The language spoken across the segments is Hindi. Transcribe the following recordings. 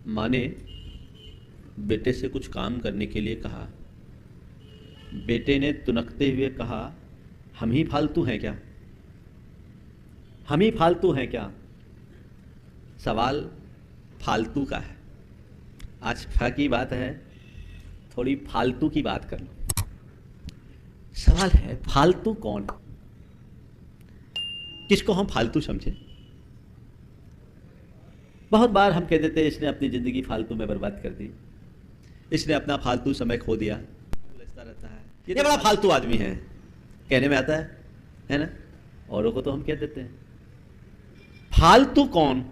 माँ ने बेटे से कुछ काम करने के लिए कहा। बेटे ने तुनकते हुए कहा, हम ही फालतू हैं क्या? हम ही फालतू हैं क्या? सवाल फालतू का है। आज की बात है, थोड़ी फालतू की बात कर लो। सवाल है, फालतू कौन? किसको हम फालतू समझे? बहुत बार हम कह देते हैं इसने अपनी जिंदगी फालतू में बर्बाद कर दी, इसने अपना फालतू समय खो दिया, रहता है, ये बड़ा फालतू आदमी है, कहने में आता है ना? औरों को तो हम कह देते हैं। फालतू कौन?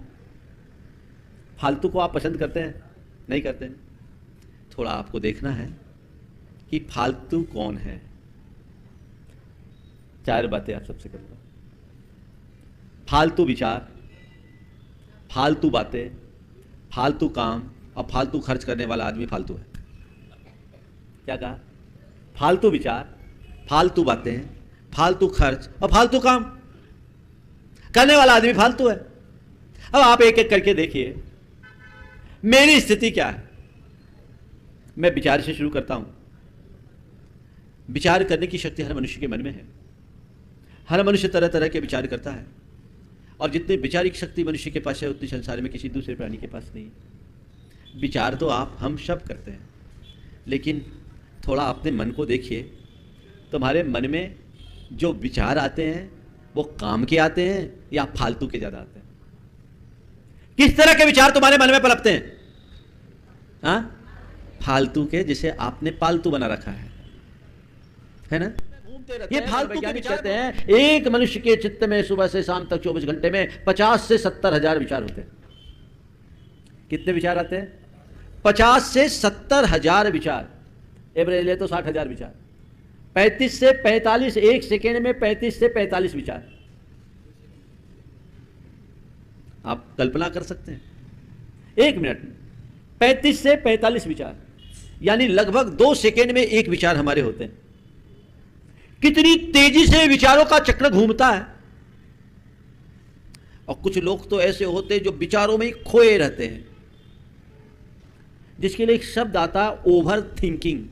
फालतू को आप पसंद करते हैं? नहीं करते हैं? थोड़ा आपको देखना है कि फालतू कौन है। 4 बातें आप सबसे करूंगा। फालतू विचार, फालतू बातें, फालतू काम और फालतू खर्च करने वाला आदमी फालतू है। क्या कहा? फालतू विचार, फालतू बातें, फालतू खर्च और फालतू काम करने वाला आदमी फालतू है। अब आप एक एक करके देखिए मेरी स्थिति क्या है। मैं विचार से शुरू करता हूं। विचार करने की शक्ति हर मनुष्य के मन में है। हर मनुष्य तरह तरह के विचार करता है, और जितनी विचारिक शक्ति मनुष्य के पास है उतनी संसार में किसी दूसरे प्राणी के पास नहीं है। विचार तो हम सब करते हैं, लेकिन थोड़ा अपने मन को देखिए। तुम्हारे मन में जो विचार आते हैं वो काम के आते हैं या फालतू के ज्यादा आते हैं? किस तरह के विचार तुम्हारे मन में पनपते हैं? हाँ, फालतू के, जिसे आपने पालतू बना रखा है ना? ये फालतू के विचार कहते हैं। एक मनुष्य के चित्त में सुबह से शाम तक 24 घंटे में 50 से 70 हजार विचार होते हैं। कितने विचार आते हैं? 50 से 70 हजार विचार। एवरेज ले तो 60 हजार विचार। 35 से 45, एक सेकेंड में 35 से 45 विचार। आप कल्पना कर सकते हैं, एक मिनट में 35 से 45 विचार, यानी लगभग 2 सेकेंड में एक विचार हमारे होते हैं। कितनी तेजी से विचारों का चक्र घूमता है। और कुछ लोग तो ऐसे होते हैं जो विचारों में ही खोए रहते हैं, जिसके लिए एक शब्द आता है ओवर थिंकिंग।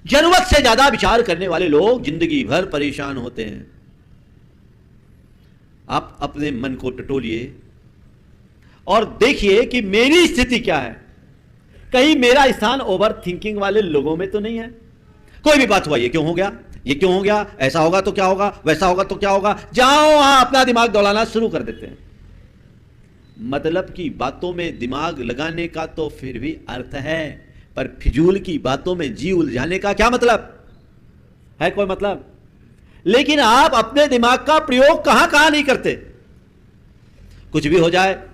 जरूरत से ज्यादा विचार करने वाले लोग जिंदगी भर परेशान होते हैं। आप अपने मन को टटोलिए और देखिए कि मेरी स्थिति क्या है। कहीं मेरा स्थान ओवर थिंकिंग वाले लोगों में तो नहीं है? कोई भी बात हुआ, ये क्यों हो गया, ये क्यों हो गया, ऐसा होगा तो क्या होगा, वैसा होगा तो क्या होगा, जहां वहां अपना दिमाग दौड़ाना शुरू कर देते हैं। मतलब की बातों में दिमाग लगाने का तो फिर भी अर्थ है, पर फिजूल की बातों में जी उलझाने का क्या मतलब है? कोई मतलब? लेकिन आप अपने दिमाग का प्रयोग कहां नहीं करते। कुछ भी हो जाए,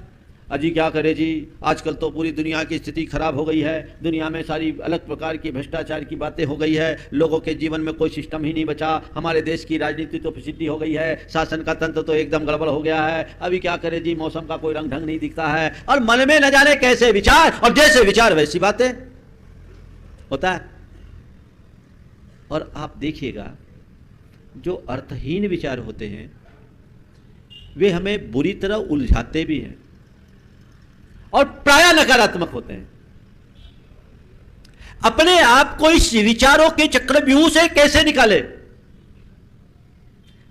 अजी क्या करे जी, आजकल तो पूरी दुनिया की स्थिति खराब हो गई है, दुनिया में सारी अलग प्रकार की भ्रष्टाचार की बातें हो गई है, लोगों के जीवन में कोई सिस्टम ही नहीं बचा, हमारे देश की राजनीति तो प्रसिद्धि हो गई है, शासन का तंत्र तो एकदम गड़बड़ हो गया है, अभी क्या करे जी, मौसम का कोई रंग ढंग नहीं दिखता है। और मन में न जाने कैसे विचार, और जैसे विचार वैसी बातें होता है। और आप देखिएगा, जो अर्थहीन विचार होते हैं वे हमें बुरी तरह उलझाते भी हैं और प्रायः नकारात्मक होते हैं। अपने आप को इस विचारों के चक्रव्यूह से कैसे निकाले?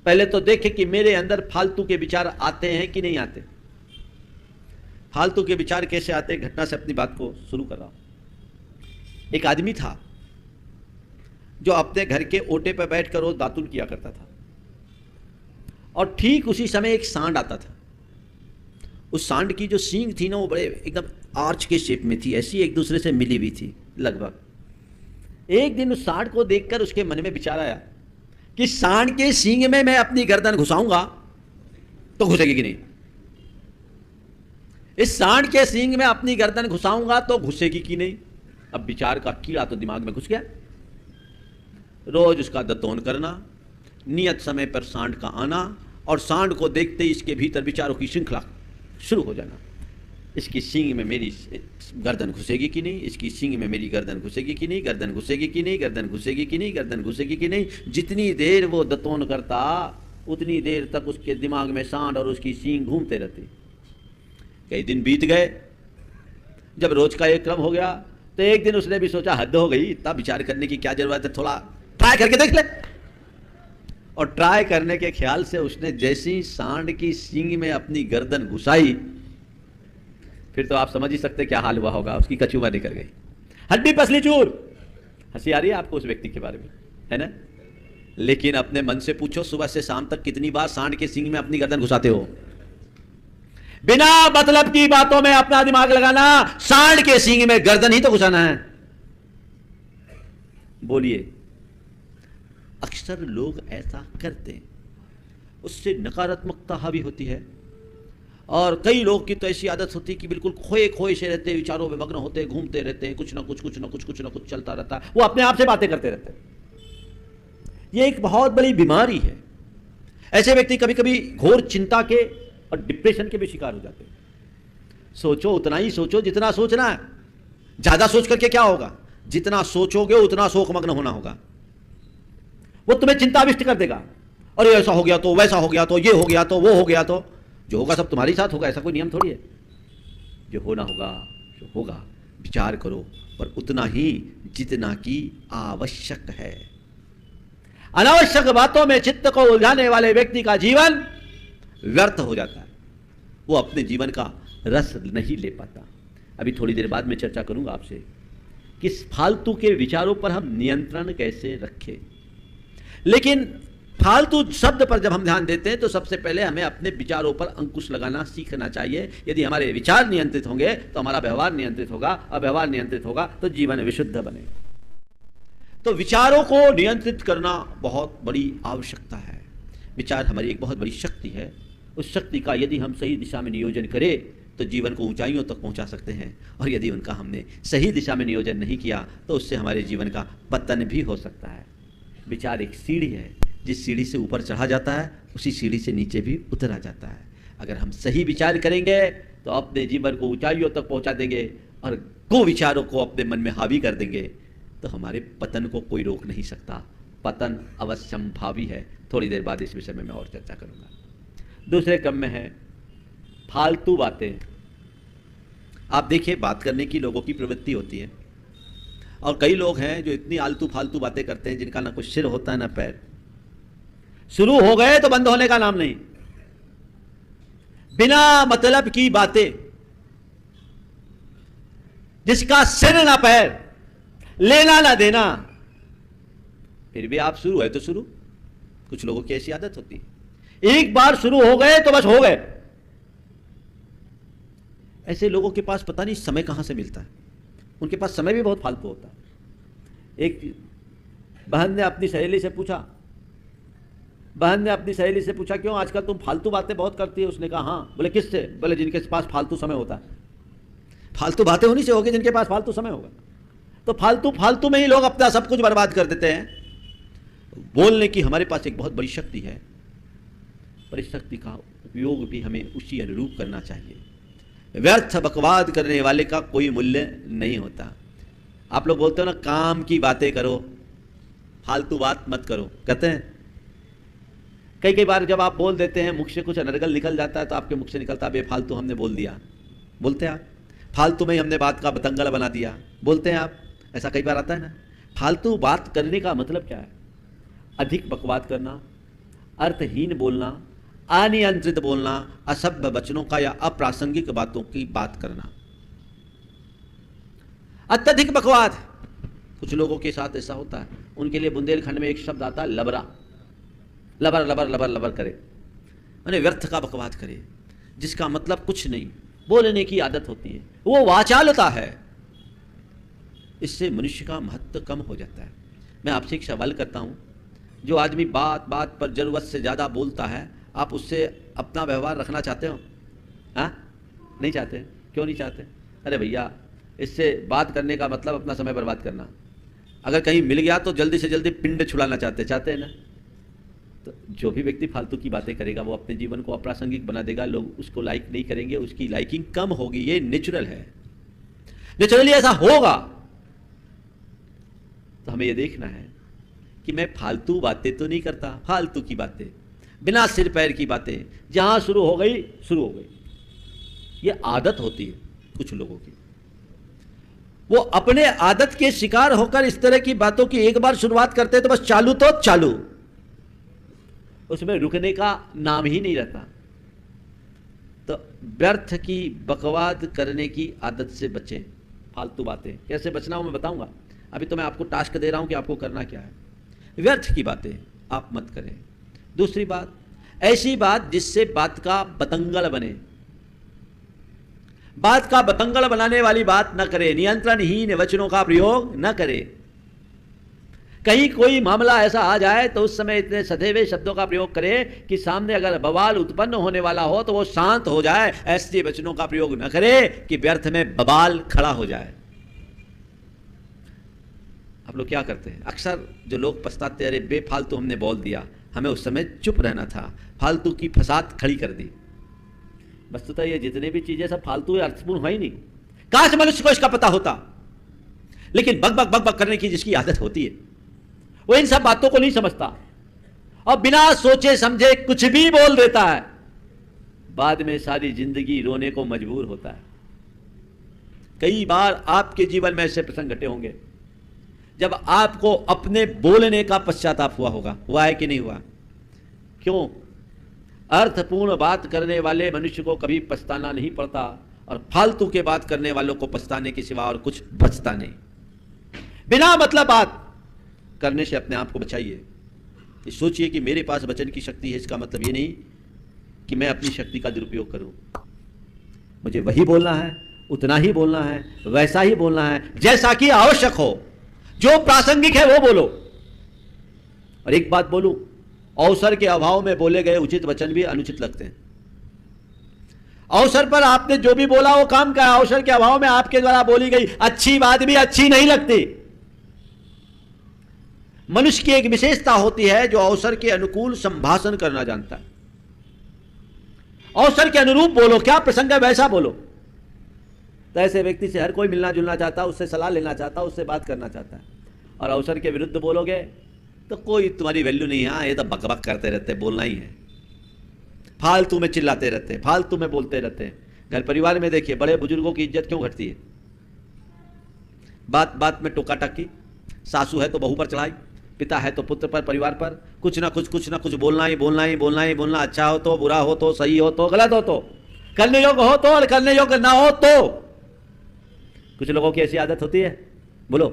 पहले तो देखें कि मेरे अंदर फालतू के विचार आते हैं कि नहीं आते। फालतू के विचार कैसे आते? घटना से अपनी बात को शुरू कर रहा हूं। एक आदमी था जो अपने घर के ओटे पर बैठकर रोज दातुन किया करता था, और ठीक उसी समय एक सांड आता था। उस सांड की जो सींग थी ना, वो बड़े एकदम आर्च के शेप में थी, ऐसी एक दूसरे से मिली हुई थी लगभग। एक दिन उस सांड को देखकर उसके मन में विचार आया कि सांड के सींग में मैं अपनी गर्दन घुसाऊंगा तो घुसेगी कि नहीं, इस सांड के सींग में अपनी गर्दन घुसाऊंगा तो घुसेगी कि नहीं। अब विचार का कीड़ा तो दिमाग में घुस गया। रोज उसका दतौन करना, नियत समय पर सांड का आना, और सांड को देखते ही इसके भीतर विचारों की श्रृंखला शुरू हो जाना। इसकी सींग में मेरी गर्दन घुसेगी कि नहीं, इसकी सींग में मेरी गर्दन घुसेगी कि नहीं, गर्दन घुसेगी कि नहीं, गर्दन घुसेगी कि नहीं, गर्दन घुसेगी कि नहीं। जितनी देर वो दतौन करता उतनी देर तक उसके दिमाग में सांड और उसकी सींग घूमते रहती। कई दिन बीत गए, जब रोज का एक क्रम हो गया तो एक दिन उसने भी सोचा हद हो गई, इतना विचार करने की क्या जरूरत है, थोड़ा ट्राई करके देख ले। और ट्राई करने के ख्याल से उसने जैसी सांड की सींग में अपनी गर्दन घुसाई, फिर तो आप समझ ही सकते क्या हाल हुआ होगा। उसकी कचूमा निकल गई, हड्डी पसली चूर। हंसी आ रही है आपको उस व्यक्ति के बारे में, है ना? लेकिन अपने मन से पूछो, सुबह से शाम तक कितनी बार सांड के सींग में अपनी गर्दन घुसाते हो? बिना मतलब की बातों में अपना दिमाग लगाना, सांड के सींग में गर्दन ही तो घुसाना है। बोलिए, अक्सर लोग ऐसा करते हैं, उससे नकारात्मकता हावी होती है। और कई लोग की तो ऐसी आदत होती है कि बिल्कुल खोए खोए से रहते, विचारों में मग्न होते, घूमते रहते हैं, कुछ ना कुछ चलता रहता है, वो अपने आप से बातें करते रहते हैं। ये एक बहुत बड़ी बीमारी है। ऐसे व्यक्ति कभी कभी घोर चिंता के और डिप्रेशन के भी शिकार हो जाते हैं। सोचो, उतना ही सोचो जितना सोचना है। ज्यादा सोच करके क्या होगा? जितना सोचोगे उतना शोकमग्न होना होगा। वो तुम्हें चिंताविष्ट कर देगा, और ये ऐसा हो गया तो, वैसा हो गया तो, ये हो गया तो, वो हो गया तो। जो होगा सब तुम्हारे साथ होगा, ऐसा कोई नियम थोड़ी है। जो होना होगा जो होगा, विचार करो, पर उतना ही जितना की आवश्यक है। अनावश्यक बातों में चित्त को उलझाने वाले व्यक्ति का जीवन व्यर्थ हो जाता है। वो अपने जीवन का रस नहीं ले पाता। अभी थोड़ी देर बाद में चर्चा करूंगा आपसे कि फालतू के विचारों पर हम नियंत्रण कैसे रखें। लेकिन फालतू शब्द पर जब हम ध्यान देते हैं तो सबसे पहले हमें अपने विचारों पर अंकुश लगाना सीखना चाहिए। यदि हमारे विचार नियंत्रित होंगे तो हमारा व्यवहार नियंत्रित होगा, और व्यवहार नियंत्रित होगा तो जीवन विशुद्ध बनेगा। तो विचारों को नियंत्रित करना बहुत बड़ी आवश्यकता है। विचार हमारी एक बहुत बड़ी शक्ति है। उस शक्ति का यदि हम सही दिशा में नियोजन करें तो जीवन को ऊंचाइयों तक पहुंचा सकते हैं, और यदि उनका हमने सही दिशा में नियोजन नहीं किया तो उससे हमारे जीवन का पतन भी हो सकता है। विचार एक सीढ़ी है, जिस सीढ़ी से ऊपर चढ़ा जाता है उसी सीढ़ी से नीचे भी उतरा जाता है। अगर हम सही विचार करेंगे तो अपने जीवन को ऊंचाइयों तक पहुंचा देंगे, और कुविचारों को अपने मन में हावी कर देंगे तो हमारे पतन को कोई रोक नहीं सकता। पतन अवश्यंभावी है। थोड़ी देर बाद इस विषय में मैं और चर्चा करूंगा। दूसरे क्रम में है फालतू बातें। आप देखिए, बात करने की लोगों की प्रवृत्ति होती है, और कई लोग हैं जो इतनी आलतू फालतू बातें करते हैं जिनका ना कुछ सिर होता है ना पैर। शुरू हो गए तो बंद होने का नाम नहीं। बिना मतलब की बातें, जिसका सिर ना पैर, लेना ना देना, फिर भी आप शुरू है तो शुरू। कुछ लोगों की ऐसी आदत होती है, एक बार शुरू हो गए तो बस हो गए। ऐसे लोगों के पास पता नहीं समय कहां से मिलता है। उनके पास समय भी बहुत फालतू होता है। एक बहन ने अपनी सहेली से पूछा, क्यों आजकल तुम फालतू बातें बहुत करती है? उसने कहा हाँ। बोले किससे? बोले जिनके पास फालतू समय होता है। फालतू बातें उन्हीं से होगी जिनके पास फालतू समय होगा। तो फालतू में ही लोग अपना सब कुछ बर्बाद कर देते हैं। बोलने की हमारे पास एक बहुत बड़ी शक्ति है, पर इस शक्ति का उपयोग भी हमें उसी अनुरूप करना चाहिए। व्यर्थ बकवाद करने वाले का कोई मूल्य नहीं होता। आप लोग बोलते हो ना, काम की बातें करो, फालतू बात मत करो, कहते हैं। कई बार जब आप बोल देते हैं, मुख से कुछ अनर्गल निकल जाता है तो आपके मुख से निकलता है बेफालतू हमने बोल दिया। बोलते हैं आप, फालतू में ही हमने बात का बतंगल बना दिया, बोलते हैं आप। ऐसा कई बार आता है ना। फालतू बात करने का मतलब क्या है? अधिक बकवाद करना, अर्थहीन बोलना, अनियंत्रित बोलना, असभ्य वचनों का या अप्रासंगिक बातों की बात करना। अत्यधिक बकवाद, कुछ लोगों के साथ ऐसा होता है। उनके लिए बुंदेलखंड में एक शब्द आता है लबरा। लबर लबर लबर लबर करे, माने व्यर्थ का बकवाद करे, जिसका मतलब कुछ नहीं। बोलने की आदत होती है, वो वाचालता है। इससे मनुष्य का महत्व कम हो जाता है। मैं आपसे एक सवाल करता हूं, जो आदमी बात बात पर जरूरत से ज्यादा बोलता है, आप उससे अपना व्यवहार रखना चाहते हो? हाँ, नहीं चाहते। क्यों नहीं चाहते? अरे भैया, इससे बात करने का मतलब अपना समय बर्बाद करना। अगर कहीं मिल गया तो जल्दी से जल्दी पिंड छुड़ाना चाहते हैं ना। तो जो भी व्यक्ति फालतू की बातें करेगा वो अपने जीवन को अप्रासंगिक बना देगा। लोग उसको लाइक नहीं करेंगे, उसकी लाइकिंग कम होगी। ये नेचुरल है, नेचुरली ऐसा होगा। तो हमें ये देखना है कि मैं फालतू बातें तो नहीं करता। फालतू की बातें, बिना सिर पैर की बातें, जहां शुरू हो गई शुरू हो गई। ये आदत होती है कुछ लोगों की। वो अपने आदत के शिकार होकर इस तरह की बातों की एक बार शुरुआत करते हैं तो बस चालू तो चालू, उसमें रुकने का नाम ही नहीं रहता। तो व्यर्थ की बकवाद करने की आदत से बचें। फालतू बातें कैसे बचना हो मैं बताऊंगा। अभी तो मैं आपको टास्क दे रहा हूं कि आपको करना क्या है। व्यर्थ की बातें आप मत करें। दूसरी बात, ऐसी बात जिससे बात का बतंगड़ बने। बात का बतंगड़ बनाने वाली बात न करें। नियंत्रणहीन वचनों का प्रयोग न करें। कहीं कोई मामला ऐसा आ जाए तो उस समय इतने सधे हुए शब्दों का प्रयोग करें कि सामने अगर बवाल उत्पन्न होने वाला हो तो वो शांत हो जाए। ऐसे वचनों का प्रयोग न करें कि व्यर्थ में बवाल खड़ा हो जाए। आप लोग क्या करते हैं? अक्सर जो लोग पछताते, अरे बेफालतू हमने बोल दिया, हमें उस समय चुप रहना था, फालतू की फसाद खड़ी कर दी। वस्तुतः ये जितने भी चीजें सब फालतू या अर्थपूर्ण है ही नहीं। काश मनुष्य को इसका पता होता। लेकिन बक बक बक बक करने की जिसकी आदत होती है वो इन सब बातों को नहीं समझता और बिना सोचे समझे कुछ भी बोल देता है। बाद में सारी जिंदगी रोने को मजबूर होता है। कई बार आपके जीवन में ऐसे प्रसंग घटे होंगे जब आपको अपने बोलने का पश्चाताप हुआ होगा। हुआ है कि नहीं हुआ? क्यों? अर्थपूर्ण बात करने वाले मनुष्य को कभी पछताना नहीं पड़ता और फालतू के बात करने वालों को पछताने के सिवा और कुछ बचता नहीं। बिना मतलब बात करने से अपने आप को बचाइए। सोचिए कि मेरे पास वचन की शक्ति है, इसका मतलब ये नहीं कि मैं अपनी शक्ति का दुरुपयोग करूं। मुझे वही बोलना है, उतना ही बोलना है, वैसा ही बोलना है जैसा कि आवश्यक हो। जो प्रासंगिक है वो बोलो। और एक बात बोलूं, अवसर के अभाव में बोले गए उचित वचन भी अनुचित लगते हैं। अवसर पर आपने जो भी बोला वो काम का, अवसर के अभाव में आपके द्वारा बोली गई अच्छी बात भी अच्छी नहीं लगती। मनुष्य की एक विशेषता होती है जो अवसर के अनुकूल संभाषण करना जानता है। अवसर के अनुरूप बोलो, क्या प्रसंग है वैसा बोलो। तो ऐसे व्यक्ति से हर कोई मिलना जुलना चाहता, उससे सलाह लेना चाहता, उससे बात करना चाहता है। और अवसर के विरुद्ध बोलोगे तो कोई तुम्हारी वैल्यू नहीं है। हाँ, ये तो बकबक करते रहते, बोलना ही है, फालतू में चिल्लाते रहते, फालतू में बोलते रहते हैं। घर परिवार में देखिए, बड़े बुजुर्गों की इज्जत क्यों घटती है? बात बात में टोका टाकी, सासू है तो बहू पर चढ़ाई, पिता है तो पुत्र पर, परिवार पर कुछ ना कुछ बोलना ही बोलना ही बोलना ही बोलना। अच्छा हो तो, बुरा हो तो, सही हो तो, गलत हो तो, करने योग्य हो तो और करने योग्य ना हो तो। कुछ लोगों की ऐसी आदत होती है, बोलो,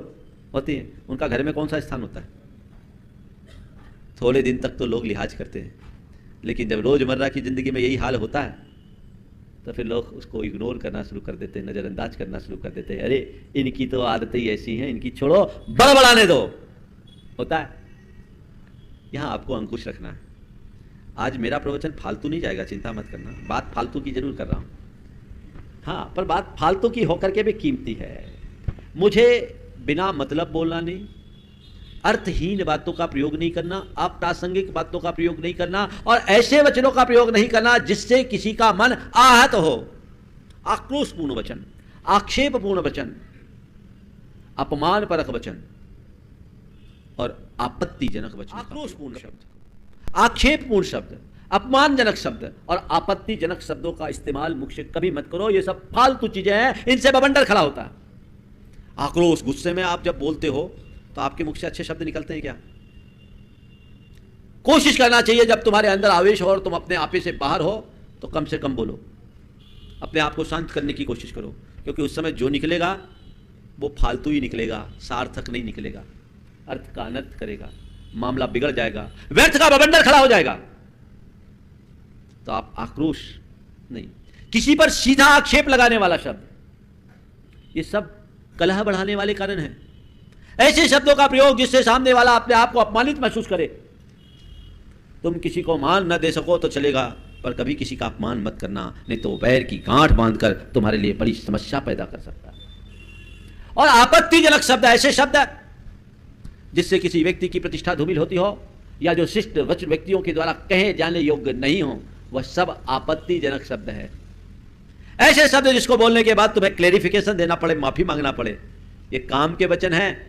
होती है। उनका घर में कौन सा स्थान होता है? थोड़े दिन तक तो लोग लिहाज करते हैं, लेकिन जब रोजमर्रा की जिंदगी में यही हाल होता है तो फिर लोग उसको इग्नोर करना शुरू कर देते हैं, नजरअंदाज करना शुरू कर देते हैं। अरे इनकी तो आदतें ही ऐसी हैं, इनकी छोड़ो, बड़बड़ाने दो। होता है। यहां आपको अंकुश रखना है। आज मेरा प्रवचन फालतू नहीं जाएगा, चिंता मत करना। बात फालतू की जरूर कर रहा हूं, हाँ, पर बात फालतू की होकर के भी कीमती है। मुझे बिना मतलब बोलना नहीं, अर्थहीन बातों का प्रयोग नहीं करना, अप्रासंगिक बातों का प्रयोग नहीं करना और ऐसे वचनों का प्रयोग नहीं करना जिससे किसी का मन आहत हो। आक्रोशपूर्ण वचन, आक्षेपपूर्ण वचन, अपमानपरक वचन और आपत्तिजनक वचन। आक्रोशपूर्ण शब्द, आक्षेपपूर्ण शब्द, अपमानजनक शब्द और आपत्तिजनक शब्दों का इस्तेमाल मुख से कभी मत करो। ये सब फालतू चीजें हैं, इनसे बवंडर खड़ा होता है। आक्रोश, गुस्से में आप जब बोलते हो तो आपके मुख से अच्छे शब्द निकलते हैं क्या? कोशिश करना चाहिए जब तुम्हारे अंदर आवेश हो और तुम अपने आपे से बाहर हो तो कम से कम बोलो, अपने आप को शांत करने की कोशिश करो, क्योंकि उस समय जो निकलेगा वो फालतू ही निकलेगा, सार्थक नहीं निकलेगा, अर्थ का अनर्थ करेगा, मामला बिगड़ जाएगा, व्यर्थ का बवंडर खड़ा हो जाएगा। तो आप आक्रोश नहीं, किसी पर सीधा आक्षेप लगाने वाला शब्द, ये सब कलह बढ़ाने वाले कारण हैं। ऐसे शब्दों का प्रयोग जिससे सामने वाला अपने आप को अपमानित महसूस करे। तुम किसी को मान न दे सको तो चलेगा, पर कभी किसी का अपमान मत करना, नहीं तो वैर की गांठ बांधकर तुम्हारे लिए बड़ी समस्या पैदा कर सकता है। और आपत्तिजनक शब्द, ऐसे शब्द जिससे किसी व्यक्ति की प्रतिष्ठा धूमिल होती हो या जो शिष्ट व्यक्तियों के द्वारा कहे जाने योग्य नहीं हो, वह सब आपत्तिजनक शब्द है। ऐसे शब्द जिसको बोलने के बाद तुम्हें क्लेरिफिकेशन देना पड़े, माफी मांगना पड़े, ये काम के वचन है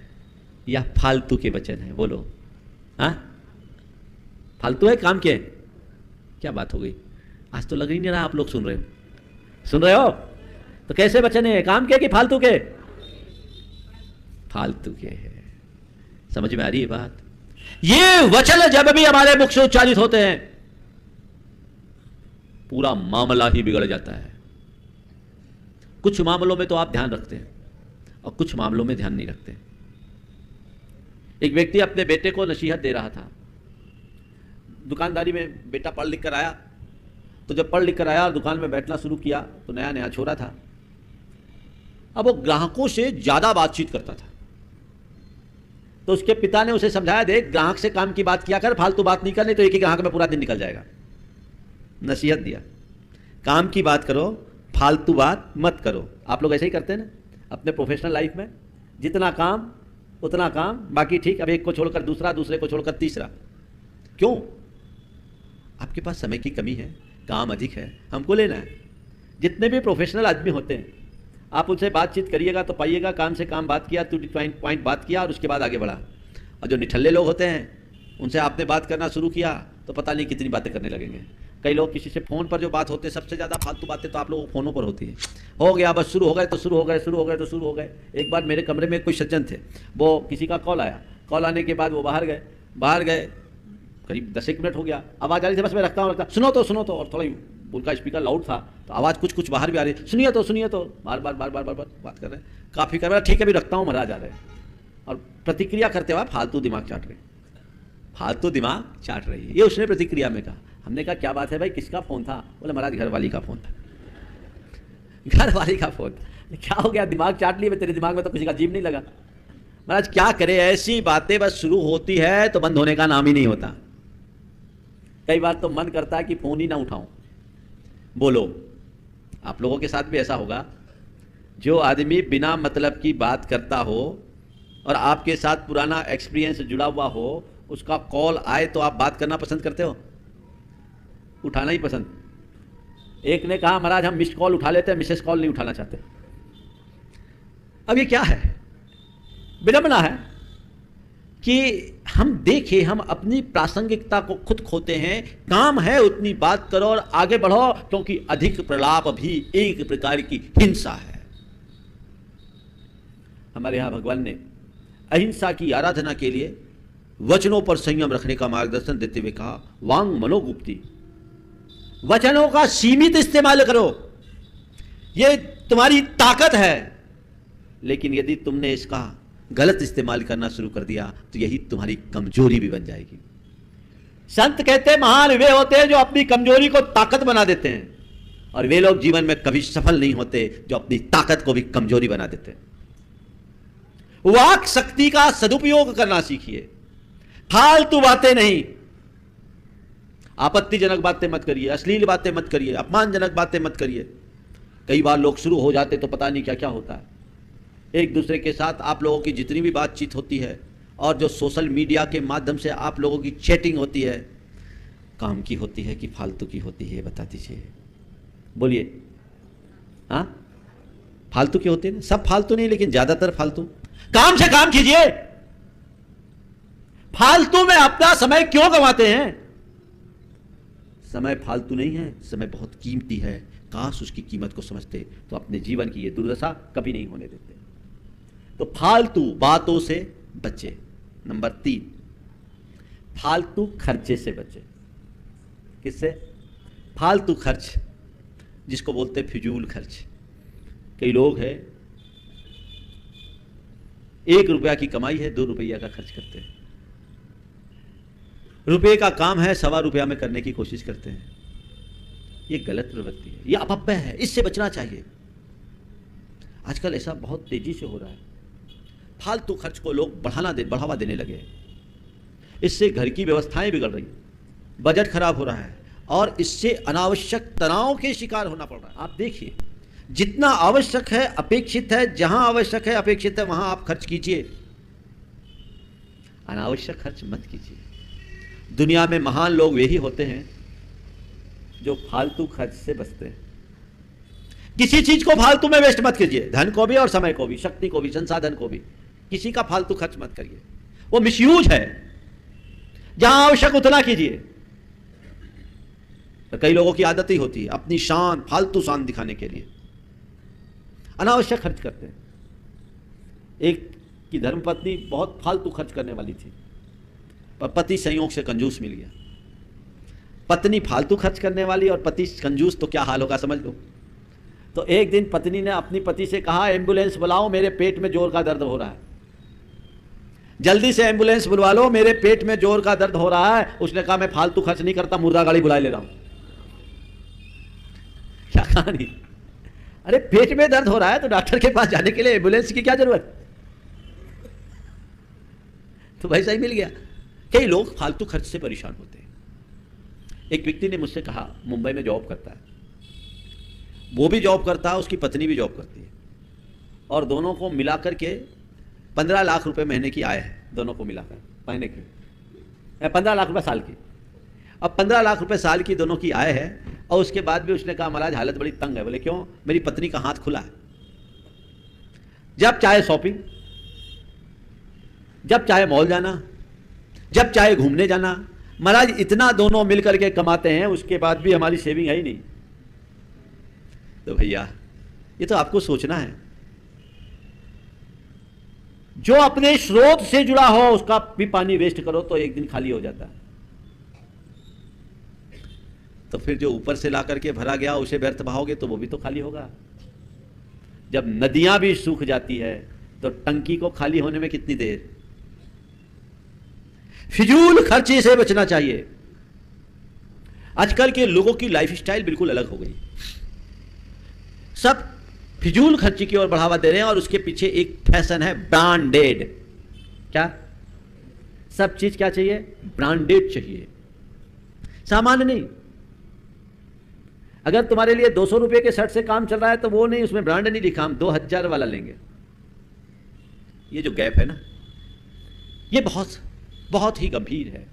या फालतू के वचन है? बोलो, हाँ, फालतू है, काम के? क्या बात हो गई? आज तो लग ही नहीं रहा आप लोग सुन रहे हो। तो कैसे वचन है, काम के कि फालतू के? फालतू के हैं। समझ में आ रही है बात? ये वचन जब भी हमारे मुख से उच्चारित होते हैं पूरा मामला ही बिगड़ जाता है। कुछ मामलों में तो आप ध्यान रखते हैं और कुछ मामलों में ध्यान नहीं रखते। एक व्यक्ति अपने बेटे को नसीहत दे रहा था। दुकानदारी में बेटा पढ़ लिख कर आया, तो जब पढ़ लिख कर आया और दुकान में बैठना शुरू किया तो नया नया छोरा था। अब वो ग्राहकों से ज्यादा बातचीत करता था। तो उसके पिता ने उसे समझाया, देख ग्राहक से काम की बात किया कर, फालतू बात नहीं करनी तो एक ही ग्राहक में पूरा दिन निकल जाएगा। नसीहत दिया, काम की बात करो, फालतू बात मत करो। आप लोग ऐसे ही करते हैं ना अपने प्रोफेशनल लाइफ में, जितना काम उतना काम, बाकी ठीक, अब एक को छोड़कर दूसरा, दूसरे को छोड़कर तीसरा। क्यों? आपके पास समय की कमी है, काम अधिक है, हमको लेना है। जितने भी प्रोफेशनल आदमी होते हैं आप उनसे बातचीत करिएगा तो पाइएगा काम से काम बात किया, टू पॉइंट बात किया और उसके बाद आगे बढ़ा। और जो निठल्ले लोग होते हैं उनसे आपने बात करना शुरू किया तो पता नहीं कितनी बातें करने लगेंगे। कई लोग किसी से फ़ोन पर जो बात होते हैं, सबसे ज़्यादा फालतू बातें तो आप लोगों को फ़ोनों पर होती है। हो गया बस, शुरू हो गए तो शुरू हो गए, शुरू हो गए तो शुरू हो गए। एक बार मेरे कमरे में कोई सज्जन थे, वो किसी का कॉल आया, कॉल आने के बाद वो बाहर गए, करीब 10 मिनट हो गया, आवाज़ आ रही थी, बस मैं रखता हूँ सुनो तो, और थोड़ा उनका स्पीकर लाउड था तो आवाज़ कुछ बाहर भी आ रही, सुनिए तो बार बार बात कर रहे हैं, काफ़ी कर रहे हैं, ठीक है भी रखता हूँ, महाराज आ रहे हैं। और प्रतिक्रिया करते हुए फालतू दिमाग चाट रही है। ये उसने प्रतिक्रिया में कहा। हमने कहा क्या बात है भाई, किसका फ़ोन था? बोले महाराज घरवाली का फ़ोन था। घरवाली का फ़ोन था, क्या हो गया, दिमाग चाट लिया? तेरे दिमाग में तो किसी का जीव नहीं लगा। महाराज क्या करे, ऐसी बातें बस शुरू होती है तो बंद होने का नाम ही नहीं होता। कई बार तो मन करता है कि फ़ोन ही ना उठाऊं। बोलो, आप लोगों के साथ भी ऐसा होगा? जो आदमी बिना मतलब की बात करता हो और आपके साथ पुराना एक्सपीरियंस जुड़ा हुआ हो, उसका कॉल आए तो आप बात करना पसंद करते हो? उठाना ही पसंद। एक ने कहा महाराज हम मिस्ड कॉल उठा लेते हैं, मिसेस कॉल नहीं उठाना चाहते। अब ये क्या है? विडंबना है कि हम देखें, हम अपनी प्रासंगिकता को खुद खोते हैं। काम है उतनी बात करो और आगे बढ़ो, क्योंकि अधिक प्रलाप भी एक प्रकार की हिंसा है। हमारे यहां भगवान ने अहिंसा की आराधना के लिए वचनों पर संयम रखने का मार्गदर्शन देते हुए कहा, वांग मनोगुप्ती, वचनों का सीमित इस्तेमाल करो, यह तुम्हारी ताकत है। लेकिन यदि तुमने इसका गलत इस्तेमाल करना शुरू कर दिया तो यही तुम्हारी कमजोरी भी बन जाएगी। संत कहते हैं महान वे होते हैं जो अपनी कमजोरी को ताकत बना देते हैं, और वे लोग जीवन में कभी सफल नहीं होते जो अपनी ताकत को भी कमजोरी बना देते हैं। वाक शक्ति का सदुपयोग करना सीखिए, फालतू बातें नहीं। आपत्तिजनक बातें मत करिए, अश्लील बातें मत करिए, अपमानजनक बातें मत करिए। कई बार लोग शुरू हो जाते तो पता नहीं क्या क्या होता है। एक दूसरे के साथ आप लोगों की जितनी भी बातचीत होती है और जो सोशल मीडिया के माध्यम से आप लोगों की चैटिंग होती है, काम की होती है कि फालतू की होती है? बता दीजिए, बोलिए। हाँ, फालतू की होती है ना? सब फालतू नहीं, लेकिन ज्यादातर फालतू। काम से काम कीजिए। फालतू में अपना समय क्यों गंवाते हैं? समय फालतू नहीं है, समय बहुत कीमती है। काश उसकी कीमत को समझते तो अपने जीवन की यह दुर्दशा कभी नहीं होने देते। तो फालतू बातों से बचे। नंबर 3, फालतू खर्चे से बचे। किससे? फालतू खर्च, जिसको बोलते फिजूल खर्च। कई लोग हैं 1 रुपया की कमाई है, 2 रुपया का खर्च करते हैं। रुपये का काम है, 1.25 रुपया में करने की कोशिश करते हैं। ये गलत प्रवृत्ति है, ये अपव्यय है, इससे बचना चाहिए। आजकल ऐसा बहुत तेजी से हो रहा है। फालतू खर्च को लोग बढ़ावा देने लगे। इससे घर की व्यवस्थाएं बिगड़ रही, बजट खराब हो रहा है और इससे अनावश्यक तनाव के शिकार होना पड़ रहा है। आप देखिए, जितना आवश्यक है, अपेक्षित है, जहां आवश्यक है, अपेक्षित है, वहां आप खर्च कीजिए, अनावश्यक खर्च मत कीजिए। दुनिया में महान लोग वे ही होते हैं जो फालतू खर्च से बचते हैं। किसी चीज को फालतू में वेस्ट मत कीजिए, धन को भी और समय को भी, शक्ति को भी, संसाधन को भी। किसी का फालतू खर्च मत करिए, वो मिसयूज है। जहां आवश्यक उतना कीजिए। तो कई लोगों की आदत ही होती है अपनी शान, फालतू शान दिखाने के लिए अनावश्यक खर्च करते हैं। एक कि धर्मपत्नी बहुत फालतू खर्च करने वाली थी, पर पति संयोग से कंजूस मिल गया। पत्नी फालतू खर्च करने वाली और पति कंजूस, तो क्या हाल होगा समझ लो। तो एक दिन पत्नी ने अपनी पति से कहा, एम्बुलेंस बुलाओ, मेरे पेट में जोर का दर्द हो रहा है, जल्दी से एम्बुलेंस बुलवा लो, मेरे पेट में जोर का दर्द हो रहा है। उसने कहा, मैं फालतू खर्च नहीं करता, मुर्दा गाड़ी बुला ले रहा हूं। क्या कहानी? अरे पेट में दर्द हो रहा है तो डॉक्टर के पास जाने के लिए एम्बुलेंस की क्या जरूरत? तो वैसा ही मिल गया। कई लोग फालतू खर्च से परेशान होते हैं। एक व्यक्ति ने मुझसे कहा, मुंबई में जॉब करता है, वो भी जॉब करता है, उसकी पत्नी भी जॉब करती है, और दोनों को मिलाकर के 15 लाख रुपए महीने की आय है, दोनों को मिलाकर महीने की 15 लाख रुपए साल की। अब 15 लाख रुपए साल की दोनों की आय है, और उसके बाद भी उसने कहा, महाराज हालत बड़ी तंग है। बोले क्यों? मेरी पत्नी का हाथ खुला है, जब चाहे शॉपिंग, जब चाहे मॉल जाना, जब चाहे घूमने जाना। महाराज इतना दोनों मिलकर के कमाते हैं, उसके बाद भी हमारी सेविंग है ही नहीं। तो भैया ये तो आपको सोचना है। जो अपने स्रोत से जुड़ा हो उसका भी पानी वेस्ट करो तो एक दिन खाली हो जाता है। तो फिर जो ऊपर से ला करके भरा गया उसे व्यर्थ बहाओगे तो वो भी तो खाली होगा। जब नदियां भी सूख जाती है तो टंकी को खाली होने में कितनी देर। फिजूल खर्चे से बचना चाहिए। आजकल के लोगों की लाइफस्टाइल बिल्कुल अलग हो गई, सब फिजूल खर्ची की ओर बढ़ावा दे रहे हैं, और उसके पीछे एक फैशन है ब्रांडेड। क्या? सब चीज क्या चाहिए? ब्रांडेड चाहिए, सामान्य नहीं। अगर तुम्हारे लिए 200 रुपए के शर्ट से काम चल रहा है तो वो नहीं, उसमें ब्रांड नहीं लिखा, हम 2000 वाला लेंगे। ये जो गैप है ना, ये बहुत बहुत ही गंभीर है।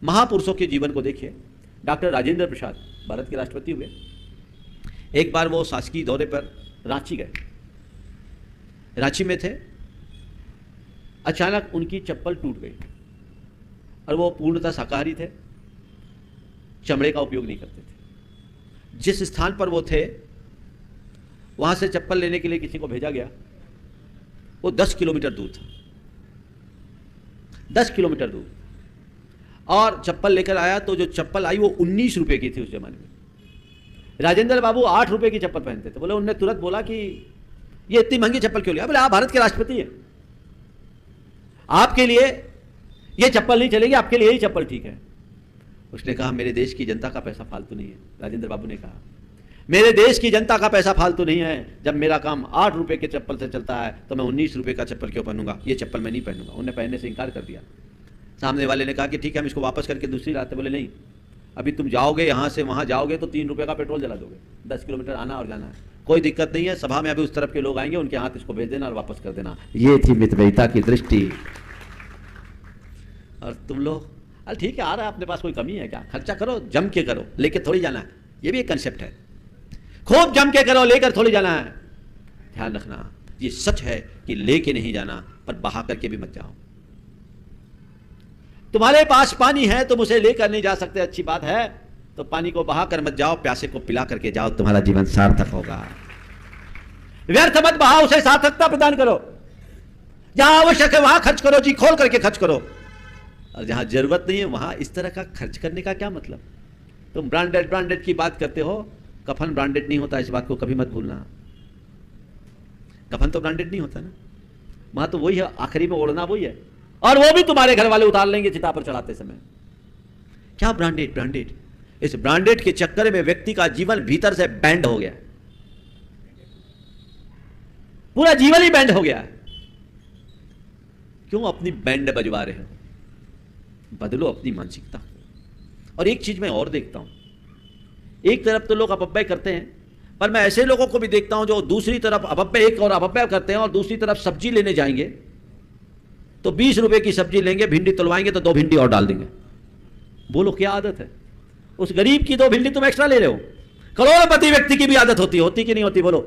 महापुरुषों के जीवन को देखिए। डॉक्टर राजेंद्र प्रसाद भारत के राष्ट्रपति हुए। एक बार वो शासकीय दौरे पर रांची गए, रांची में थे, अचानक उनकी चप्पल टूट गई, और वो पूर्णतः शाकाहारी थे, चमड़े का उपयोग नहीं करते थे। जिस स्थान पर वो थे वहां से चप्पल लेने के लिए किसी को भेजा गया, वो 10 किलोमीटर दूर था, 10 किलोमीटर दूर, और चप्पल लेकर आया तो जो चप्पल आई वो 19 रुपए की थी उस जमाने में। राजेंद्र बाबू 8 रुपए की चप्पल पहनते थे। बोले, उनने तुरंत बोला कि ये इतनी महंगी चप्पल क्यों लिया? बोले, आप भारत के राष्ट्रपति हैं, आपके लिए ये चप्पल नहीं चलेगी, आपके लिए यही चप्पल ठीक है। उसने कहा, मेरे देश की जनता का पैसा फालतू नहीं है। राजेंद्र बाबू ने कहा, मेरे देश की जनता का पैसा फालतू नहीं है। जब मेरा काम 8 रुपए के चप्पल से चलता है तो मैं 19 रुपए का चप्पल क्यों पहनूंगा? ये चप्पल मैं नहीं पहनूंगा। उन्हें पहनने से इनकार कर दिया। सामने वाले ने कहा कि ठीक है, हम इसको वापस करके दूसरी लाते। बोले, नहीं, अभी तुम जाओगे यहां से वहां जाओगे तो 3 रुपए का पेट्रोल जला दोगे, 10 किलोमीटर आना और जाना है। कोई दिक्कत नहीं है, सभा में अभी उस तरफ के लोग आएंगे, उनके हाथ इसको भेज देना और वापस कर देना। ये थी मितव्ययिता की दृष्टि। और तुम लोग, अरे ठीक है, आ रहा है, अपने पास कोई कमी है क्या? खर्चा करो, जम के करो, लेके थोड़ी जाना है। ये भी एक कंसेप्ट है, खूब जम के करो, लेकर थोड़ी जाना है। ध्यान रखना, ये सच है कि लेके नहीं जाना, पर बहा करके भी मत जाओ। तुम्हारे पास पानी है, तुम उसे लेकर नहीं जा सकते, अच्छी बात है, तो पानी को बहा कर मत जाओ, प्यासे को पिला करके जाओ, तुम्हारा जीवन सार्थक होगा। व्यर्थ मत बहाओ, उसे सार्थकता प्रदान करो। जहां आवश्यक है वहां खर्च करो, जी खोल करके खर्च करो, और जहां जरूरत नहीं है वहां इस तरह का खर्च करने का क्या मतलब? तुम ब्रांडेड ब्रांडेड की बात करते हो, कफन ब्रांडेड नहीं होता, इस बात को कभी मत भूलना। कफन तो ब्रांडेड नहीं होता ना, वहां तो वही है, आखिरी में ओढ़ना वही है, और वो भी तुम्हारे घर वाले उतार लेंगे चिता पर चढ़ाते समय। क्या ब्रांडेड ब्रांडेड? इस ब्रांडेड के चक्कर में व्यक्ति का जीवन भीतर से बैंड हो गया, पूरा जीवन ही बैंड हो गया। क्यों अपनी बैंड बजवा रहे हो? बदलो अपनी मानसिकता। और एक चीज मैं और देखता हूं, एक तरफ तो लोग अपव्यय करते हैं, पर मैं ऐसे लोगों को भी देखता हूं जो दूसरी तरफ अपव्यय, एक और अपव्यय करते हैं और दूसरी तरफ सब्जी लेने जाएंगे तो 20 रुपए की सब्जी लेंगे, भिंडी तुलवाएंगे तो 2 भिंडी और डाल देंगे। बोलो क्या आदत है? उस गरीब की 2 भिंडी तुम एक्स्ट्रा ले रहे हो। करोड़पति व्यक्ति की भी आदत होती कि नहीं होती? बोलो।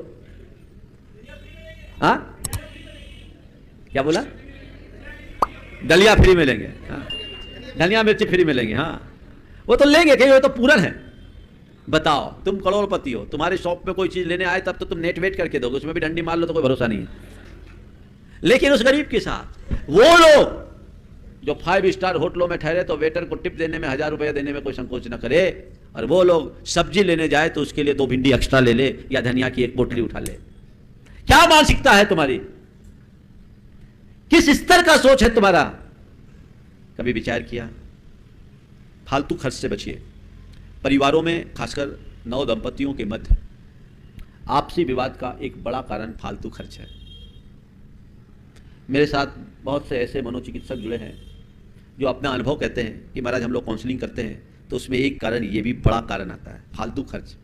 हाँ, क्या बोला? दलिया फ्री में लेंगे, हाँ, धनिया मिर्ची फ्री में लेंगे। हाँ, वो तो लेंगे, कहीं वो तो पूरन है। बताओ, तुम करोड़पति हो, तुम्हारे शॉप में कोई चीज लेने आए तब तो तुम नेट वेट करके दोगे, उसमें भी डंडी मार लो तो कोई भरोसा नहीं है। लेकिन उस गरीब के साथ वो लोग जो 5 स्टार होटलों में ठहरे तो वेटर को टिप देने में 1000 रुपया देने में कोई संकोच न करे, और वो लोग सब्जी लेने जाए तो उसके लिए 2 भिंडी एक्स्ट्रा ले ले या धनिया की 1 पोटली उठा ले। क्या मानसिकता है तुम्हारी? किस स्तर का सोच है तुम्हारा? कभी विचार किया? फालतू खर्च से बचिए। परिवारों में खासकर नव दंपतियों के मध्य आपसी विवाद का एक बड़ा कारण फालतू खर्च है। मेरे साथ बहुत से ऐसे मनोचिकित्सक जुड़े हैं जो अपना अनुभव कहते हैं कि महाराज हम लोग काउंसलिंग करते हैं तो उसमें एक कारण ये भी बड़ा कारण आता है, फालतू खर्च।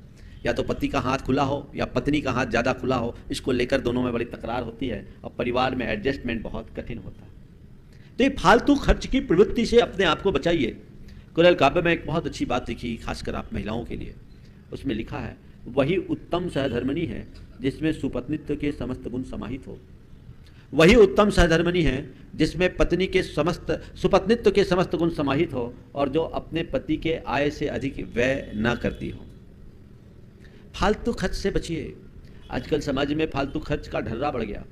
या तो पति का हाथ खुला हो या पत्नी का हाथ ज़्यादा खुला हो, इसको लेकर दोनों में बड़ी तकरार होती है और परिवार में एडजस्टमेंट बहुत कठिन होता है। तो ये फालतू खर्च की प्रवृत्ति से अपने आप को बचाइए। कुरल काव्य में एक बहुत अच्छी बात लिखी, खासकर आप महिलाओं के लिए। उसमें लिखा है, वही उत्तम सहधर्मिणी है जिसमें सुपत्नित्व के समस्त गुण समाहित हो। वही उत्तम सहधर्मिणी है जिसमें पत्नी के समस्त सुपत्नित्व के समस्त गुण समाहित हो और जो अपने पति के आय से अधिक व्यय न करती हो। फालतू खर्च से बचिए। आजकल समाज में फालतू खर्च का ढर्रा बढ़ गया।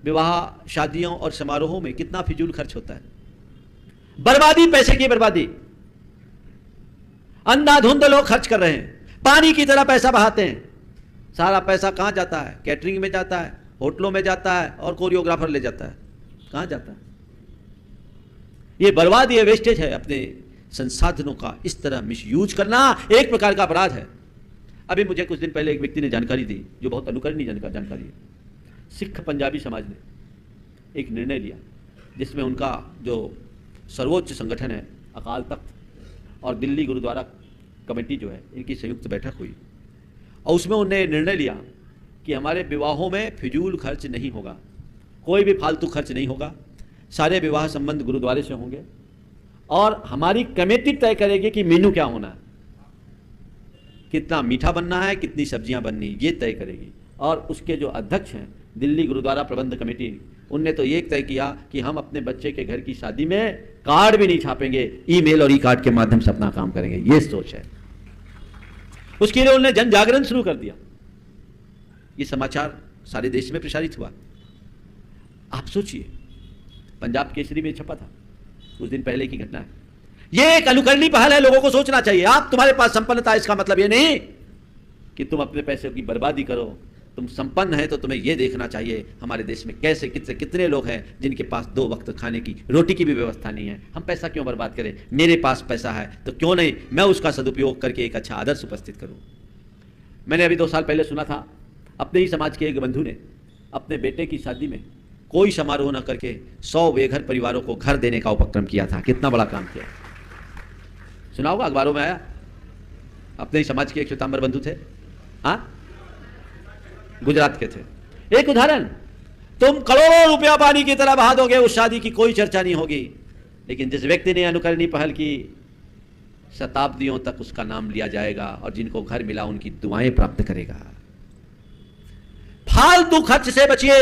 विवाह, शादियों और समारोहों में कितना फिजूल खर्च होता है। बर्बादी, पैसे की बर्बादी। अंधाधुंध लोग खर्च कर रहे हैं, पानी की तरह पैसा बहाते हैं। सारा पैसा कहां जाता है? कैटरिंग में जाता है, होटलों में जाता है और कोरियोग्राफर ले जाता है। कहां जाता है? ये बर्बादी है, वेस्टेज है। अपने संसाधनों का इस तरह मिसयूज करना एक प्रकार का अपराध है। अभी मुझे कुछ दिन पहले एक व्यक्ति ने जानकारी दी जो बहुत अनुकरणीय जानकारी है। सिख पंजाबी समाज ने एक निर्णय लिया जिसमें उनका जो सर्वोच्च संगठन है अकाल तख्त और दिल्ली गुरुद्वारा कमेटी जो है, इनकी संयुक्त बैठक हुई और उसमें उन्होंने निर्णय लिया कि हमारे विवाहों में फिजूल खर्च नहीं होगा, कोई भी फालतू खर्च नहीं होगा। सारे विवाह संबंध गुरुद्वारे से होंगे और हमारी कमेटी तय करेगी कि मेनू क्या होना है, कितना मीठा बनना है, कितनी सब्जियां बननी, ये तय करेगी। और उसके जो अध्यक्ष हैं दिल्ली गुरुद्वारा प्रबंध कमेटी, उनने तो ये तय किया कि हम अपने बच्चे के घर की शादी में कार्ड भी नहीं छापेंगे, ईमेल और ई कार्ड के माध्यम से अपना काम करेंगे। ये सोच है। उसके लिए उन्होंने जन जागरण शुरू कर दिया। ये समाचार सारे देश में प्रसारित हुआ। आप सोचिए, पंजाब केसरी में छपा था, कुछ दिन पहले की घटना है। ये एक अनुकरणीय पहल है, लोगों को सोचना चाहिए। आप, तुम्हारे पास संपन्नता, इसका मतलब ये नहीं कि तुम अपने पैसे की बर्बादी करो। तुम संपन्न है तो तुम्हें यह देखना चाहिए हमारे देश में कैसे कितने लोग हैं जिनके पास 2 वक्त खाने की, रोटी की भी व्यवस्था नहीं है। हम पैसा क्यों बर्बाद करें? मेरे पास पैसा है तो क्यों नहीं मैं उसका सदुपयोग करके एक अच्छा आदर्श उपस्थित करूं। मैंने अभी 2 साल पहले सुना था, अपने ही समाज के एक बंधु ने अपने बेटे की शादी में कोई समारोह न करके 100 बेघर परिवारों को घर देने का उपक्रम किया था। कितना बड़ा काम किया, सुना होगा, अखबारों में आया। अपने ही समाज के एक श्वेतांबर बंधु थे, हाँ, गुजरात के थे। एक उदाहरण, तुम करोड़ों रुपया पानी की तरह बहा दोगे, उस शादी की कोई चर्चा नहीं होगी। लेकिन जिस व्यक्ति ने अनुकरणीय पहल की, शताब्दियों तक उसका नाम लिया जाएगा और जिनको घर मिला उनकी दुआएं प्राप्त करेगा। फालतू खर्च से बचिए,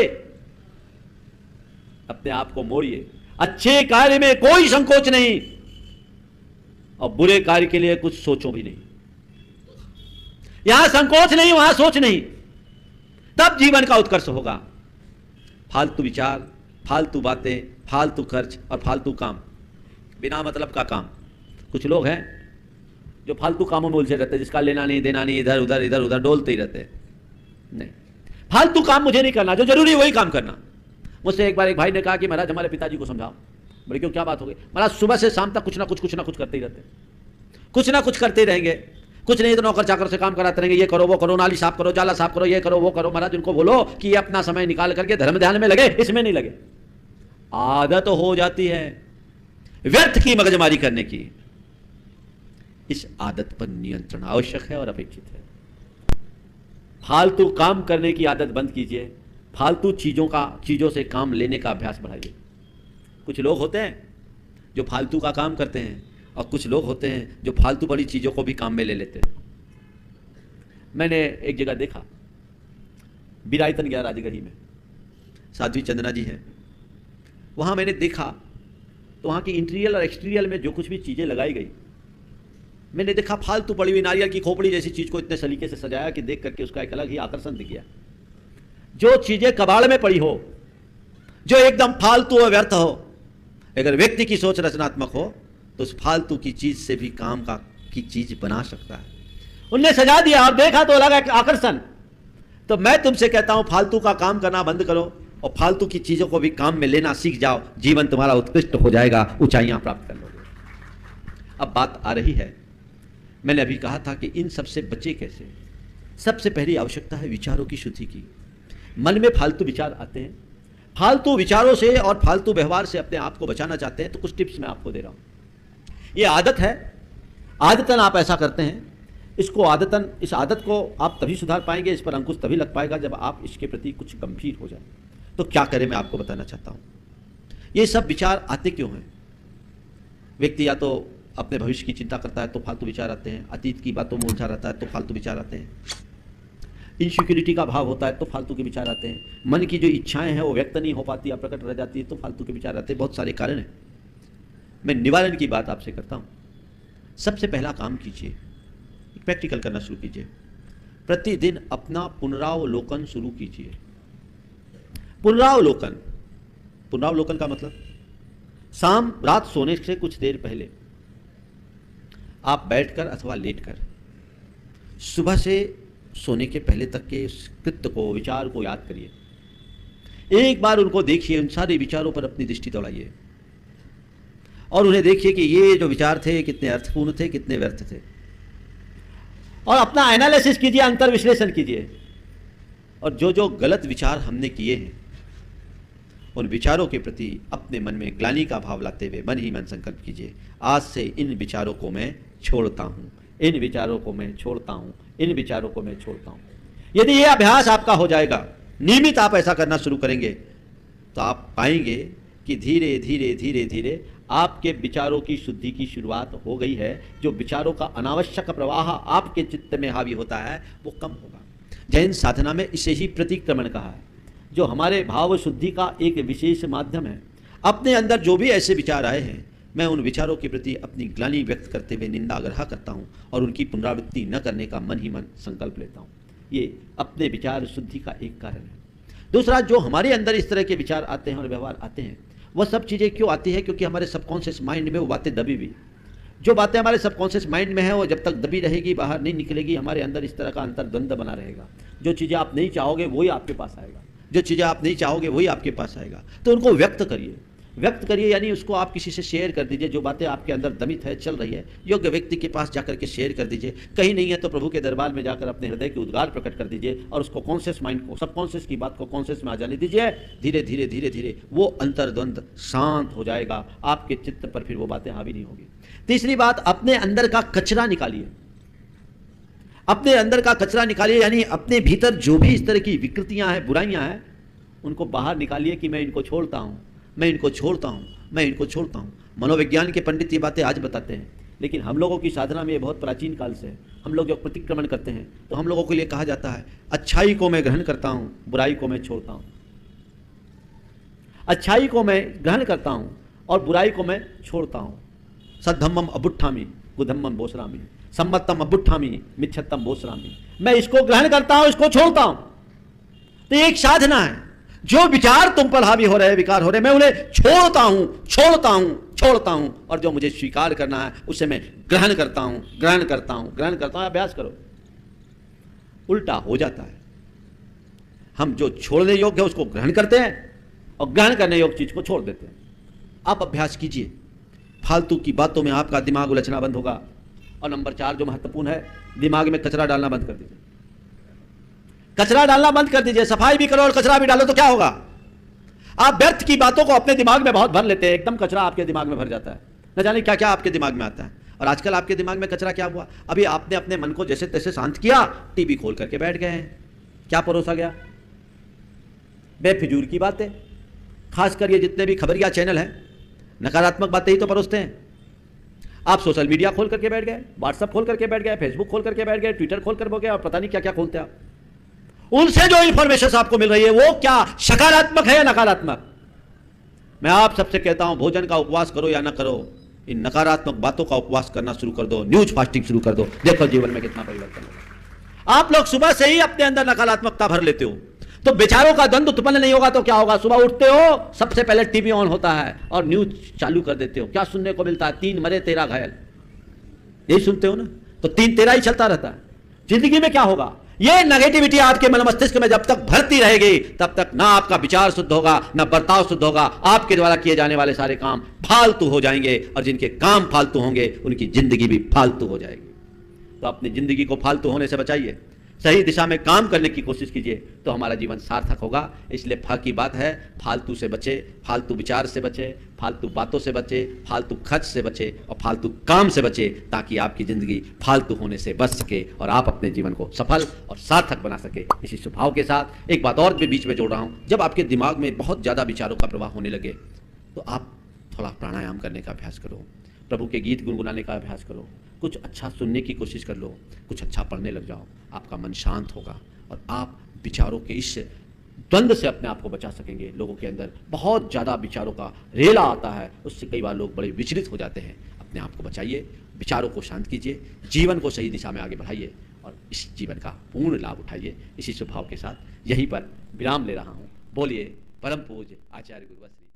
अपने आप को मोड़िए। अच्छे कार्य में कोई संकोच नहीं और बुरे कार्य के लिए कुछ सोचो भी नहीं। यहां संकोच नहीं, वहां सोच नहीं, तब जीवन का उत्कर्ष होगा। फालतू विचार, फालतू बातें, फालतू खर्च और फालतू काम, बिना मतलब का काम। कुछ लोग हैं जो फालतू कामों में उलझे रहते हैं, जिसका लेना नहीं देना नहीं, इधर उधर डोलते ही रहते हैं। नहीं, फालतू काम मुझे नहीं करना, जो जरूरी है वही काम करना। मुझसे एक बार एक भाई ने कहा कि महाराज हमारे पिताजी को समझाओ। बोले क्यों, क्या बात हो गई? महाराज सुबह से शाम तक कुछ ना कुछ करते ही रहते, कुछ ना कुछ करते रहेंगे। कुछ नहीं तो नौकर चाकर से काम कराते रहेंगे, ये करो वो करो, नाली साफ करो, जाला साफ करो, ये करो वो करो। महाराज उनको बोलो कि ये अपना समय निकाल करके धर्म ध्यान में लगे, इसमें नहीं लगे। आदत हो जाती है व्यर्थ की मगजमारी करने की। इस आदत पर नियंत्रण आवश्यक है और अपेक्षित है। फालतू काम करने की आदत बंद कीजिए, फालतू चीजों से काम लेने का अभ्यास बढ़ाइए। कुछ लोग होते हैं जो फालतू का काम करते हैं और कुछ लोग होते हैं जो फालतू बड़ी चीजों को भी काम में ले लेते हैं। मैंने एक जगह देखा, बिरायतन गया राजगढ़ी में, साध्वी चंदना जी हैं वहां। मैंने देखा तो वहां की इंटीरियर और एक्सटीरियर में जो कुछ भी चीजें लगाई गई, मैंने देखा फालतू पड़ी हुई नारियल की खोपड़ी जैसी चीज को इतने सलीके से सजाया कि देख करके उसका एक अलग ही आकर्षण दिख गया। जो चीजें कबाड़ में पड़ी हो जो एकदम फालतू और व्यर्थ हो। अगर व्यक्ति की सोच रचनात्मक हो तो उस फालतू की चीज से भी काम की चीज बना सकता है। उनने सजा दिया और देखा तो लगा आकर्षण। तो मैं तुमसे कहता हूं फालतू का काम करना बंद करो और फालतू की चीजों को भी काम में लेना सीख जाओ। जीवन तुम्हारा उत्कृष्ट हो जाएगा, ऊंचाइयां प्राप्त कर लोगे। अब बात आ रही है, मैंने अभी कहा था कि इन सबसे बचे कैसे। सबसे पहली आवश्यकता है विचारों की शुद्धि की। मन में फालतू विचार आते हैं, फालतू विचारों से और फालतू व्यवहार से अपने आप को बचाना चाहते हैं तो कुछ टिप्स मैं आपको दे रहा हूं। ये आदत है, आदतन आप ऐसा करते हैं, इसको आदतन, इस आदत को आप तभी सुधार पाएंगे, इस पर अंकुश तभी लग पाएगा जब आप इसके प्रति कुछ गंभीर हो जाए। तो क्या करें मैं आपको बताना चाहता हूं। ये सब विचार आते क्यों हैं? व्यक्ति या तो अपने भविष्य की चिंता करता है तो फालतू विचार आते हैं, अतीत की बातों में उलझा रहता है तो फालतू विचार आते हैं, इनसिक्योरिटी का भाव होता है तो फालतू के विचार आते हैं, मन की जो इच्छाएं हैं वो व्यक्त नहीं हो पाती या प्रकट रह जाती है तो फालतू के विचार आते हैं। बहुत सारे कारण हैं। मैं निवारण की बात आपसे करता हूं। सबसे पहला काम कीजिए, प्रैक्टिकल करना शुरू कीजिए। प्रतिदिन अपना पुनरावलोकन शुरू कीजिए। पुनरावलोकन, पुनरावलोकन का मतलब शाम रात सोने से कुछ देर पहले आप बैठकर अथवा लेटकर सुबह से सोने के पहले तक के उस कृत्य को, विचार को याद करिए। एक बार उनको देखिए, उन सारे विचारों पर अपनी दृष्टि दौड़ाइए और उन्हें देखिए कि ये जो विचार थे कितने अर्थपूर्ण थे, कितने व्यर्थ थे, और अपना एनालिसिस कीजिए, अंतर विश्लेषण कीजिए। और जो जो गलत विचार हमने किए हैं उन विचारों के प्रति अपने मन में ग्लानि का भाव लाते हुए मन ही मन संकल्प कीजिए, आज से इन विचारों को मैं छोड़ता हूं, इन विचारों को मैं छोड़ता हूं, इन विचारों को मैं छोड़ता हूं। यदि यह अभ्यास आपका हो जाएगा, नियमित आप ऐसा करना शुरू करेंगे, तो आप पाएंगे कि धीरे धीरे धीरे धीरे आपके विचारों की शुद्धि की शुरुआत हो गई है। जो विचारों का अनावश्यक प्रवाह आपके चित्त में हावी होता है वो कम होगा। जैन साधना में इसे ही प्रतिक्रमण कहा है, जो हमारे भाव शुद्धि का एक विशेष माध्यम है। अपने अंदर जो भी ऐसे विचार आए हैं, मैं उन विचारों के प्रति अपनी ग्लानि व्यक्त करते हुए निंदाग्रह करता हूं और उनकी पुनरावृत्ति न करने का मन ही मन संकल्प लेता हूं। ये अपने विचार शुद्धि का एक कारण है। दूसरा, जो हमारे अंदर इस तरह के विचार आते हैं और व्यवहार आते हैं, वह सब चीज़ें क्यों आती है? क्योंकि हमारे सबकॉन्शियस माइंड में वो बातें दबी हुई। जो बातें हमारे सबकॉन्शियस माइंड में है वो जब तक दबी रहेगी, बाहर नहीं निकलेगी, हमारे अंदर इस तरह का अंतर्द्वंद बना रहेगा। जो चीज़ें आप नहीं चाहोगे वही आपके पास आएगा, जो चीज़ें आप नहीं चाहोगे वही आपके पास आएगा। तो उनको व्यक्त करिए, व्यक्त करिए, यानी उसको आप किसी से शेयर कर दीजिए। जो बातें आपके अंदर दमित है, चल रही है, योग्य व्यक्ति के पास जाकर के शेयर कर दीजिए। कहीं नहीं है तो प्रभु के दरबार में जाकर अपने हृदय के उद्गार प्रकट कर दीजिए और उसको कॉन्शियस माइंड को, सबकॉन्शियस की बात को कॉन्शियस में आ जाने दीजिए। धीरे धीरे धीरे धीरे वो अंतर्द्वंद शांत हो जाएगा, आपके चित्त पर फिर वो बातें हावी नहीं होगी। तीसरी बात, अपने अंदर का कचरा निकालिए। अपने अंदर का कचरा निकालिए, यानी अपने भीतर जो भी इस तरह की विकृतियां हैं, बुराइयां हैं, उनको बाहर निकालिए कि मैं इनको छोड़ता हूं, मैं इनको छोड़ता हूं, मैं इनको छोड़ता हूं। मनोविज्ञान के पंडित ये बातें आज बताते हैं, लेकिन हम लोगों की साधना में ये बहुत प्राचीन काल से है। हम लोग जब प्रतिक्रमण करते हैं तो हम लोगों के लिए कहा जाता है, अच्छाई को मैं ग्रहण करता हूं, बुराई को मैं छोड़ता हूं। अच्छाई को मैं ग्रहण करता हूं और बुराई को मैं छोड़ता हूं। सद्धम्मम अबुट्ठामी गुधम्मम बोसरामी, सम्मतम अबुट्ठामी मिच्छत्तम बोसरामी। मैं इसको ग्रहण करता हूं, इसको छोड़ता हूं। तो ये एक साधना है। जो विचार तुम पर हावी हो रहे, विकार हो रहे, मैं उन्हें छोड़ता हूं, छोड़ता हूं, छोड़ता हूं, और जो मुझे स्वीकार करना है उसे मैं ग्रहण करता हूं, ग्रहण करता हूं, ग्रहण करता हूं। अभ्यास करो, उल्टा हो जाता है। हम जो छोड़ने योग्य है उसको ग्रहण करते हैं और ग्रहण करने योग्य चीज को छोड़ देते हैं। आप अभ्यास कीजिए, फालतू की बातों में आपका दिमाग उलझना बंद होगा। और नंबर 4 जो महत्वपूर्ण है, दिमाग में कचरा डालना बंद कर दीजिए। कचरा डालना बंद कर दीजिए। सफाई भी करो और कचरा भी डालो तो क्या होगा? आप व्यर्थ की बातों को अपने दिमाग में बहुत भर लेते हैं, एकदम कचरा आपके दिमाग में भर जाता है, न जाने क्या क्या आपके दिमाग में आता है। और आजकल आपके दिमाग में कचरा क्या हुआ? अभी आपने अपने मन को जैसे तैसे शांत किया, टीवी खोल करके बैठ गए हैं। क्या परोसा गया? बेफिजूल की बातें। खासकर ये जितने भी खबरिया चैनल हैं, नकारात्मक बातें ही तो परोसते हैं। आप सोशल मीडिया खोल करके बैठ गए, व्हाट्सएप खोल करके बैठ गए, फेसबुक खोल करके बैठ गए, ट्विटर खोल कर बैठ गए, और पता नहीं क्या क्या खोलते हैं आप। उनसे जो इंफॉर्मेशन आपको मिल रही है वो क्या सकारात्मक है या नकारात्मक? मैं आप सबसे कहता हूं, भोजन का उपवास करो या ना करो, इन नकारात्मक बातों का उपवास करना शुरू कर दो, न्यूज फास्टिंग शुरू कर दो। देखो जीवन में कितना परिवर्तन होगा। आप लोग सुबह से ही अपने अंदर नकारात्मकता भर लेते हो, तो विचारों का द्वंद्व उत्पन्न नहीं होगा तो क्या होगा? सुबह उठते हो, सबसे पहले टीवी ऑन होता है और न्यूज चालू कर देते हो। क्या सुनने को मिलता है? 3 मरे 13 घायल, यही सुनते हो ना? तो 3 13 ही चलता रहता है। जिंदगी में क्या होगा? ये नेगेटिविटी आपके मन मस्तिष्क में जब तक भरती रहेगी तब तक ना आपका विचार शुद्ध होगा, ना बर्ताव शुद्ध होगा। आपके द्वारा किए जाने वाले सारे काम फालतू हो जाएंगे और जिनके काम फालतू होंगे उनकी जिंदगी भी फालतू हो जाएगी। तो अपनी जिंदगी को फालतू होने से बचाइए, सही दिशा में काम करने की कोशिश कीजिए, तो हमारा जीवन सार्थक होगा। इसलिए की बात है, फालतू से बचे, फालतू विचार से बचे, फालतू बातों से बचे, फालतू खर्च से बचे और फालतू काम से बचे, ताकि आपकी जिंदगी फालतू होने से बच सके और आप अपने जीवन को सफल और सार्थक बना सके। इसी स्वभाव के साथ एक बात और भी बीच में जोड़ रहा हूं, जब आपके दिमाग में बहुत ज्यादा विचारों का प्रवाह होने लगे तो आप थोड़ा प्राणायाम करने का अभ्यास करो, प्रभु के गीत गुनगुनाने का अभ्यास करो, कुछ अच्छा सुनने की कोशिश कर लो, कुछ अच्छा पढ़ने लग जाओ। आपका मन शांत होगा और आप विचारों के इस द्वंद्व से अपने आप को बचा सकेंगे। लोगों के अंदर बहुत ज़्यादा विचारों का रेला आता है, उससे कई बार लोग बड़े विचलित हो जाते हैं। अपने आप को बचाइए, विचारों को शांत कीजिए, जीवन को सही दिशा में आगे बढ़ाइए और इस जीवन का पूर्ण लाभ उठाइए। इसी स्वभाव के साथ यहीं पर विराम ले रहा हूँ। बोलिए परम पूज्य आचार्य गुरुवर श्री।